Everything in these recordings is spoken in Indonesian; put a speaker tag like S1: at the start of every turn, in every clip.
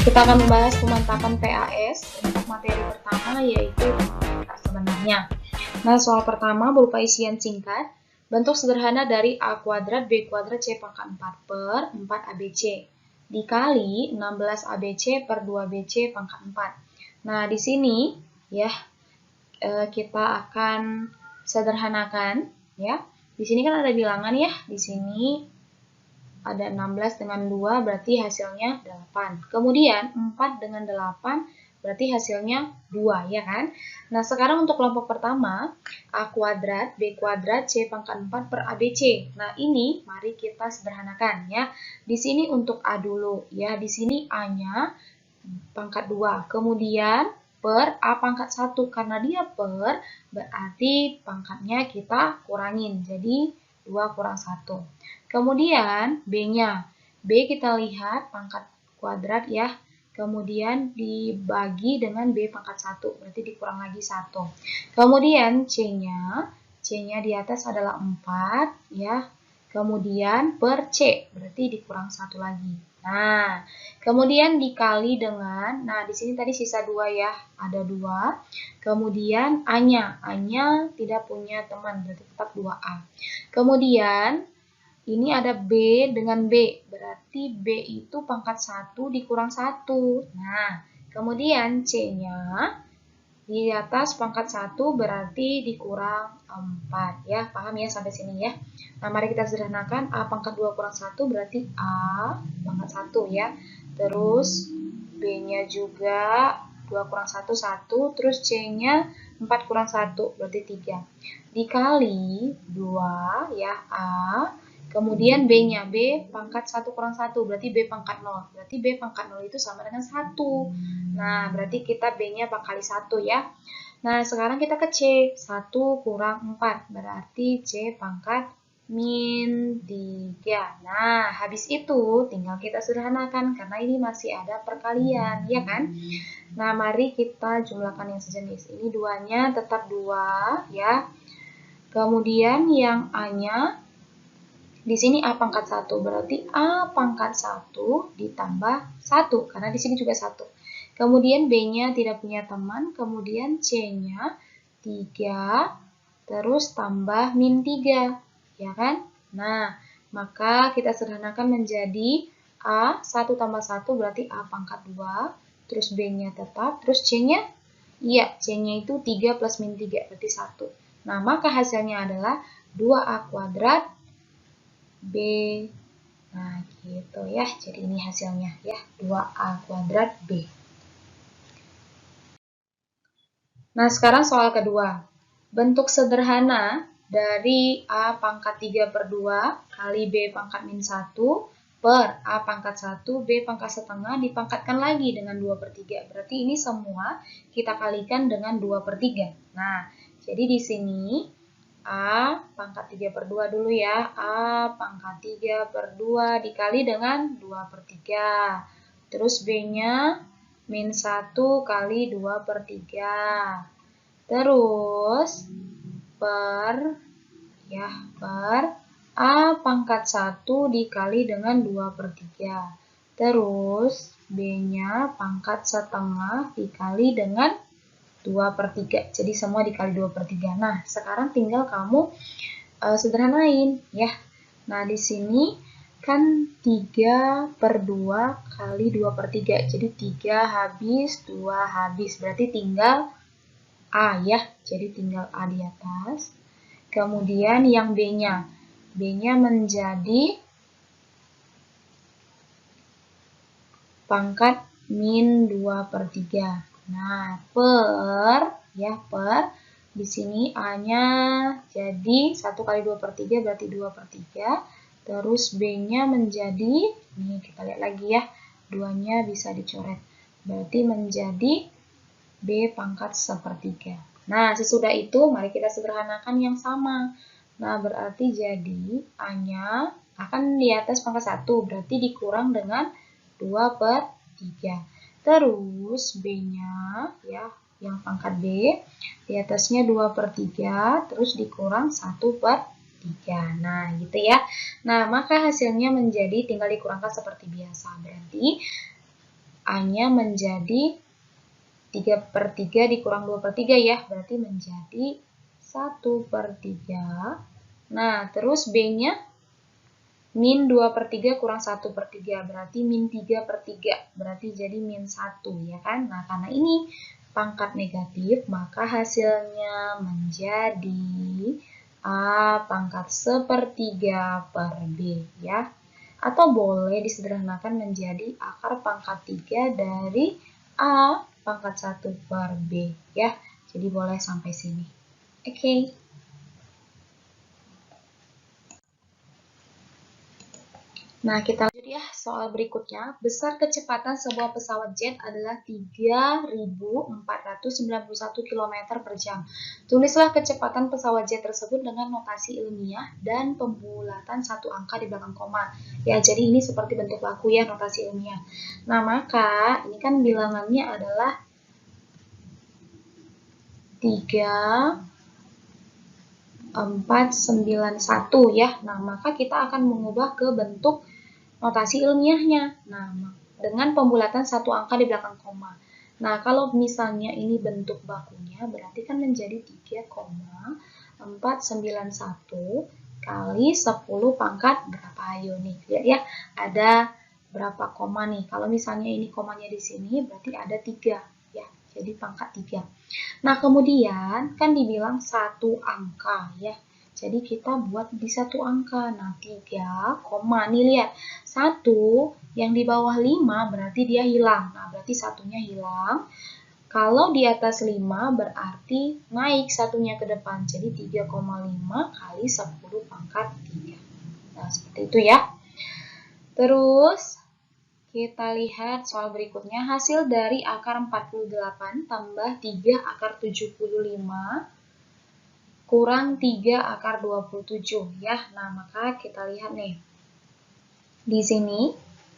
S1: Kita akan membahas pemantapan PAS untuk materi pertama, yaitu kata sebenarnya. Nah, soal pertama berupa isian singkat, bentuk sederhana dari A kuadrat B kuadrat C pangkat 4 per 4 ABC dikali 16 ABC per 2 BC pangkat 4. Nah, di sini ya kita akan sederhanakan ya. Di sini kan ada bilangan ya. Di sini ada 16 dengan 2 berarti hasilnya 8. Kemudian 4 dengan 8 berarti hasilnya 2 ya kan. Nah, sekarang untuk kelompok pertama, A kuadrat B kuadrat C pangkat 4 per ABC. Nah, ini mari kita sederhanakan ya. Di sini untuk A dulu ya. Di sini A-nya pangkat 2. Kemudian per A pangkat 1. Karena dia per, berarti pangkatnya kita kurangin. Jadi 2 kurang 1. Kemudian B-nya. B kita lihat pangkat kuadrat ya. Kemudian dibagi dengan B pangkat 1. Berarti dikurang lagi 1. Kemudian C-nya. C-nya di atas adalah 4 ya. Kemudian per C. Berarti dikurang 1 lagi. Nah, kemudian dikali dengan, nah di sini tadi sisa 2 ya, ada 2. Kemudian A-nya, A-nya tidak punya teman, berarti tetap 2A. Kemudian ini ada B dengan B, berarti B itu pangkat 1 dikurang 1. Nah, kemudian C-nya di atas pangkat 1 berarti dikurang 4 ya, paham ya sampai sini ya. Nah, mari kita sederhanakan. A pangkat 2 kurang 1 berarti A pangkat 1 ya. Terus B-nya juga 2 kurang 1, 1. Terus C-nya 4 kurang 1 berarti 3. Dikali 2 ya A. Kemudian B-nya, B pangkat 1 kurang 1, berarti B pangkat 0. Berarti B pangkat 0 itu sama dengan 1. Nah, berarti kita B-nya kali 1 ya. Nah, sekarang kita ke C. 1 kurang 4, berarti C pangkat min 3. Nah, habis itu tinggal kita sederhanakan, karena ini masih ada perkalian, ya kan? Nah, mari kita jumlahkan yang sejenis. Ini 2-nya tetap 2, ya. Kemudian yang A-nya, di sini A pangkat 1, berarti A pangkat 1 ditambah 1, karena di sini juga 1. Kemudian B-nya tidak punya teman, kemudian C-nya 3, terus tambah min 3, ya kan? Nah, maka kita sederhanakan menjadi A 1 tambah 1 berarti A pangkat 2, terus B-nya tetap, terus C-nya? Iya, C-nya itu 3 plus min 3, berarti 1. Nah, maka hasilnya adalah 2A kuadrat B. Nah, gitu ya. Jadi ini hasilnya ya, 2A kuadrat B. Nah, sekarang soal kedua. Bentuk sederhana dari A pangkat 3 per 2 kali B pangkat min 1 per A pangkat 1 B pangkat setengah dipangkatkan lagi dengan 2 per 3. Berarti ini semua kita kalikan dengan 2 per 3. Nah, jadi di sini A pangkat 3 per 2 dulu ya. A pangkat 3 per 2 dikali dengan 2 per 3. Terus B-nya min 1 kali 2 per 3. Terus per A pangkat 1 dikali dengan 2 per 3. Terus B-nya pangkat setengah dikali dengan 2 per 3. Jadi semua dikali 2 per 3. Nah, sekarang tinggal kamu sederhanain ya. Nah, di sini kan 3 per 2 kali 2 per 3. Jadi 3 habis, 2 habis. Berarti tinggal A ya. Jadi tinggal A di atas. Kemudian yang B-nya. B-nya menjadi pangkat min 2 per 3. Nah, per di sini A-nya jadi 1 kali 2 per 3 berarti 2 per 3. Terus B-nya menjadi, nih kita lihat lagi ya, 2-nya bisa dicoret. Berarti menjadi B pangkat sepertiga. Nah, sesudah itu mari kita sederhanakan yang sama. Nah, berarti jadi A-nya akan di atas pangkat 1, berarti dikurang dengan 2 per 3. Terus B-nya ya, yang pangkat B, di atasnya 2 per 3, terus dikurang 1 per 3. Nah, gitu ya. Nah, maka hasilnya menjadi tinggal dikurangkan seperti biasa. Berarti A-nya menjadi 3/3 dikurang 2/3 ya, berarti menjadi 1/3. Nah, terus B-nya min 2/3 kurang 1/3, berarti min 3/3, berarti jadi min 1 ya kan. Nah, karena ini pangkat negatif, maka hasilnya menjadi A pangkat 1/3 per B ya. Atau boleh disederhanakan menjadi akar pangkat 3 dari A pangkat 1 per B ya. Jadi boleh sampai sini. Oke. Nah, kita lanjut ya soal berikutnya. Besar kecepatan sebuah pesawat jet adalah 3.491 km per jam. Tulislah kecepatan pesawat jet tersebut dengan notasi ilmiah dan pembulatan satu angka di belakang koma. Ya, jadi ini seperti bentuk laku ya, notasi ilmiah. Nah, maka ini kan bilangannya adalah 3.491 ya. Nah, maka kita akan mengubah ke bentuk notasi ilmiahnya. Nah, dengan pembulatan satu angka di belakang koma. Nah, kalau misalnya ini bentuk bakunya, berarti kan menjadi 3,491 kali 10 pangkat berapa? Ayo nih, lihat ya. Ada berapa koma nih? Kalau misalnya ini komanya di sini, berarti ada 3 ya. Jadi pangkat 3. Nah, kemudian kan dibilang satu angka ya. Jadi kita buat di satu angka. Nah, 3, nih lihat. 1 yang di bawah 5 berarti dia hilang. Nah, berarti satunya hilang. Kalau di atas 5 berarti naik satunya ke depan. Jadi 3,5 kali 10 pangkat 3. Nah, seperti itu ya. Terus kita lihat soal berikutnya. Hasil dari akar 48 tambah 3 akar 75 kurang 3 akar 27 ya. Nah, maka kita lihat nih. Di sini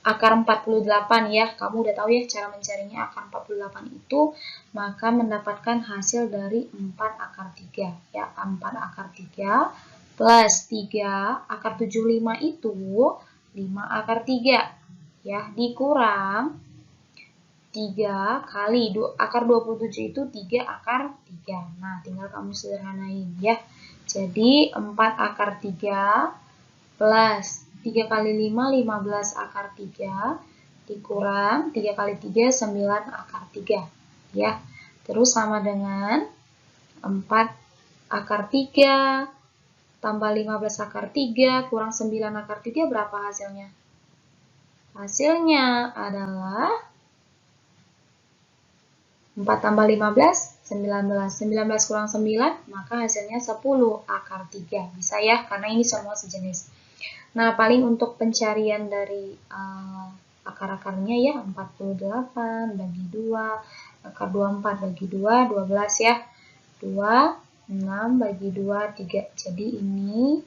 S1: akar 48 ya. Kamu udah tahu ya cara mencarinya akar 48 itu, maka mendapatkan hasil dari 4 akar 3 ya. 4 akar 3 plus 3 akar 75 itu 5 akar 3 ya, dikurang 3 kali akar 27 itu 3 akar 3. Nah, tinggal kamu sederhanain ya. Jadi 4 akar 3 plus 3 kali 5, 15 akar 3 dikurang 3 kali 3, 9 akar 3 ya. Terus sama dengan 4 akar 3 tambah 15 akar 3 kurang 9 akar 3 berapa hasilnya? Hasilnya adalah 4 tambah 15, 19. 19 kurang 9, maka hasilnya 10 akar 3. Bisa ya, karena ini semua sejenis. Nah, paling untuk pencarian dari akar-akarnya ya, 48 bagi 2, akar 24 bagi 2, 12 ya. 2, 6 bagi 2, 3. Jadi ini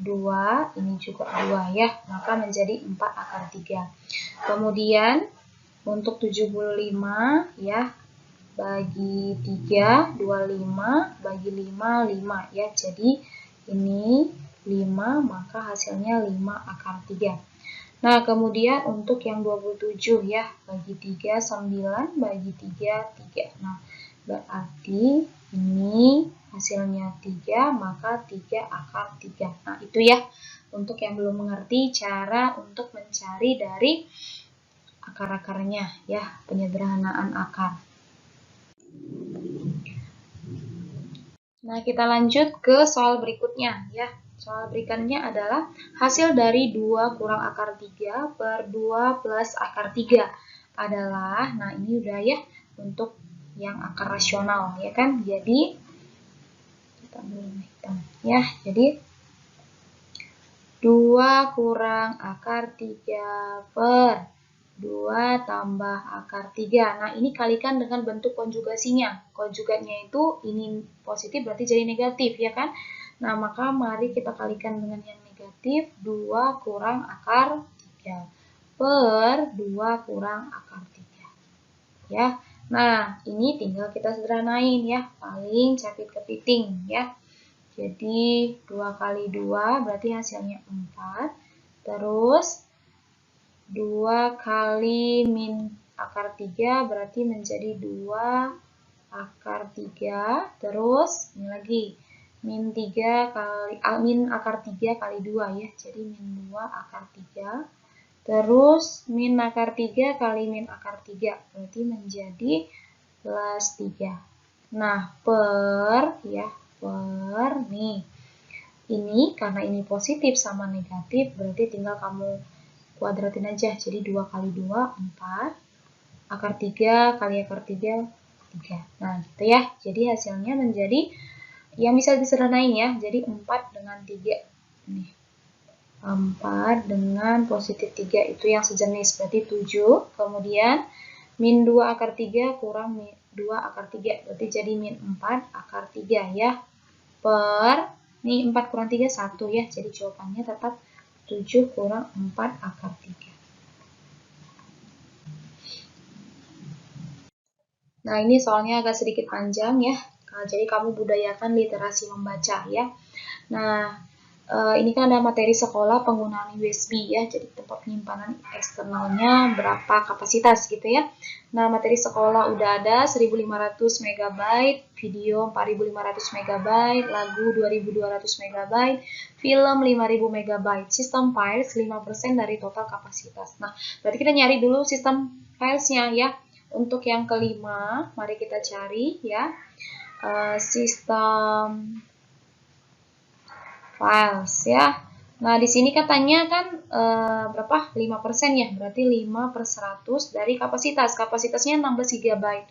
S1: 2, ini juga 2 ya, maka menjadi 4 akar 3. Kemudian untuk 75 ya, bagi 3, 25, bagi 5, 5 ya. Jadi ini 5, maka hasilnya 5 akar 3. Nah, kemudian untuk yang 27 ya, bagi 3, 9, bagi 3, 3. Nah, berarti ini hasilnya 3, maka 3 akar 3. Nah, itu ya untuk yang belum mengerti cara untuk mencari dari akar-akarnya ya, penyederhanaan akar. Nah, kita lanjut ke soal berikutnya ya. Soal berikutnya adalah hasil dari 2 kurang akar 3 per 2 plus akar 3 adalah, nah ini udah ya, untuk yang akar rasional ya kan. Jadi, kita belum hitung ya. Jadi, 2 kurang akar 3 per 2 tambah akar 3. Nah, ini kalikan dengan bentuk konjugasinya. Konjugatnya itu ini positif berarti jadi negatif, ya kan? Nah, maka mari kita kalikan dengan yang negatif. 2 kurang akar 3 per 2 kurang akar 3. Ya. Nah, ini tinggal kita sederhanain ya. Paling capit kepiting ya. Jadi, 2 kali 2 berarti hasilnya 4. Terus 2 kali min akar 3 berarti menjadi 2 akar 3. Terus ini lagi min 3 kali min akar 3 kali 2 ya. Jadi min 2 akar 3. Terus min akar 3 kali min akar 3 berarti menjadi plus 3. Nah, per nih. Ini karena ini positif sama negatif berarti tinggal kamu kuadratin aja. Jadi 2 kali 2 4. Akar 3 kali akar 3 3. Nah, gitu ya. Jadi hasilnya menjadi yang bisa disederhanain ya. Jadi 4 dengan 3. Nih. 4 dengan positif 3 itu yang sejenis, berarti 7. Kemudian min 2 akar 3 kurang min 2 akar 3, berarti jadi min 4 akar 3 ya. Per, nih 4 kurang 3, 1 ya. Jadi jawabannya tetap 7 kurang 4 akar 3. Nah, ini soalnya agak sedikit panjang ya. Nah, jadi kamu budayakan literasi membaca ya. Nah, ini kan ada materi sekolah penggunaan USB ya, jadi tempat penyimpanan eksternalnya berapa kapasitas gitu ya. Nah, materi sekolah udah ada 1500 MB, video 4500 MB, lagu 2200 MB, film 5000 MB, sistem files 5% dari total kapasitas. Nah, berarti kita nyari dulu sistem filesnya ya. Untuk yang kelima, mari kita cari ya, sistem files ya. Nah, di sini katanya kan berapa? 5% ya, berarti 5/100 dari kapasitas. Kapasitasnya 16 GB.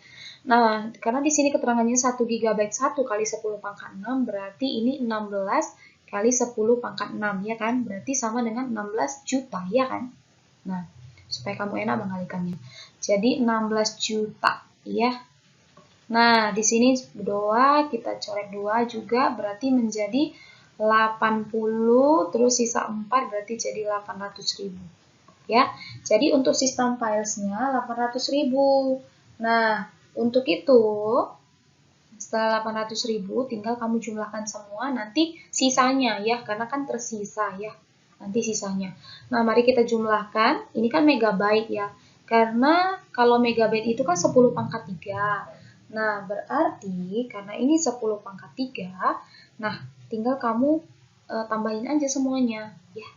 S1: Nah, karena di sini keterangannya 1 GB 1 kali 10 pangkat 6, berarti ini 16 kali 10 pangkat 6 ya kan? Berarti sama dengan 16 juta ya kan? Nah, supaya kamu enak mengalikannya. Jadi 16 juta ya. Nah, di sini 2 kita coret 2 juga berarti menjadi 80, terus sisa 4 berarti jadi 800.000 ya. Jadi untuk sistem filesnya 800.000. Nah, untuk itu setelah 800.000 tinggal kamu jumlahkan semua, nanti sisanya ya, karena kan tersisa ya, nanti sisanya. Nah, mari kita jumlahkan, ini kan megabyte ya, karena kalau megabyte itu kan 10 pangkat 3. Nah, berarti karena ini 10 pangkat 3, nah tinggal kamu tambahin aja semuanya ya.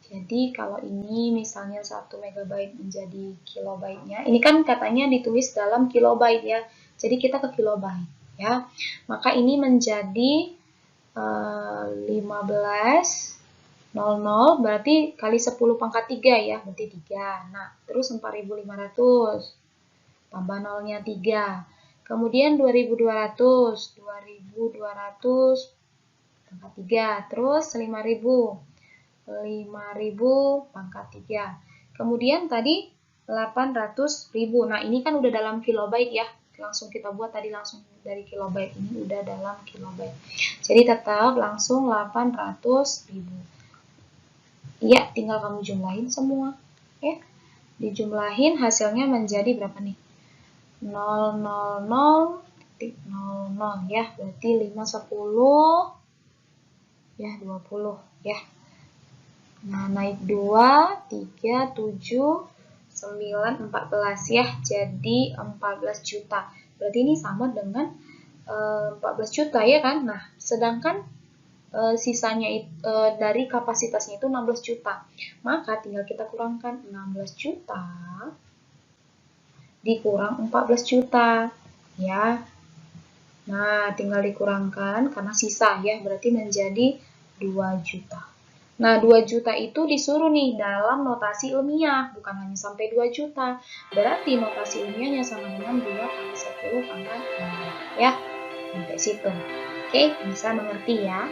S1: Jadi kalau ini misalnya 1 megabyte menjadi kilobyte-nya, ini kan katanya ditulis dalam kilobyte ya, jadi kita ke kilobyte ya. Maka ini menjadi 1500 berarti kali 10 pangkat 3 ya, berarti 3. Nah, terus 4500 tambah nolnya 3. Kemudian 2200 pangkat 3, terus 5000 pangkat 3. Kemudian tadi 800.000. Nah, ini kan udah dalam kilobyte ya. Langsung kita buat tadi langsung dari kilobyte, ini udah dalam kilobyte. Jadi tetap langsung 800.000. Iya, tinggal kamu jumlahin semua ya. Dijumlahin hasilnya menjadi berapa nih? 000,00 ya, berarti 5 10 ya 20 ya. Nah, naik 2 3 7 9 14 ya, jadi 14 juta. Berarti ini sama dengan 14 juta ya kan. Nah, sedangkan sisanya dari kapasitasnya itu 16 juta. Maka tinggal kita kurangkan 16 juta dikurang 14 juta ya. Nah, tinggal dikurangkan karena sisa ya, berarti menjadi 2 juta. Nah, 2 juta itu disuruh nih dalam notasi ilmiah, bukan hanya sampai 2 juta. Berarti notasi ilmiahnya sama dengan 2 kali 10 pangkat 6 ya. Sampai situ. Oke, bisa mengerti ya?